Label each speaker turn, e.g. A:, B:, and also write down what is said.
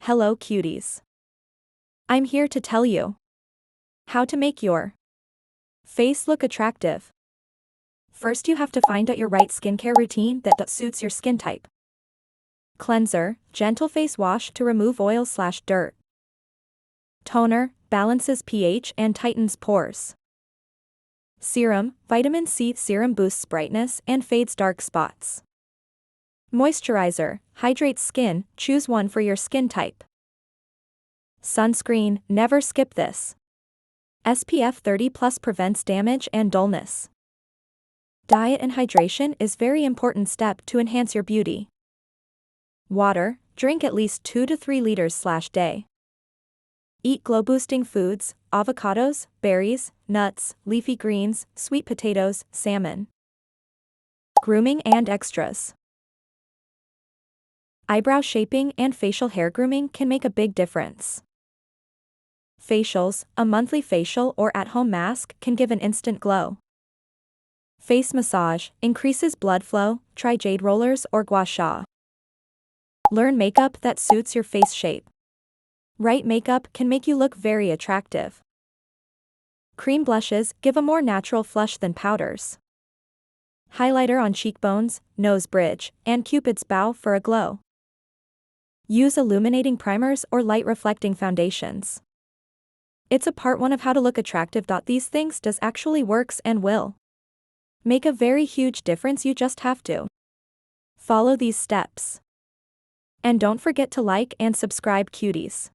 A: Hello cuties. I'm here to tell you how to make your face look attractive. First, you have to find out your right skincare routine that suits your skin type. Cleanser, gentle face wash to remove oil/dirt. Toner, balances pH and tightens pores. Serum, vitamin C serum boosts brightness and fades dark spots. Moisturizer, hydrates skin, choose one for your skin type. Sunscreen, never skip this. SPF 30+ prevents damage and dullness. Diet and hydration is very important step to enhance your beauty. Water, drink at least 2 to 3 liters/day. Eat glow-boosting foods, avocados, berries, nuts, leafy greens, sweet potatoes, salmon. Grooming and extras. Eyebrow shaping and facial hair grooming can make a big difference. Facials, a monthly facial or at-home mask can give an instant glow. Face massage, increases blood flow, try jade rollers or gua sha. Learn makeup that suits your face shape. Right makeup can make you look very attractive. Cream blushes give a more natural flush than powders. Highlighter on cheekbones, nose bridge, and Cupid's bow for a glow. Use illuminating primers or light reflecting foundations. It's a part 1 of how to look attractive. These things does actually works and will make a very huge difference. You just have to follow these steps. And don't forget to like and subscribe cuties.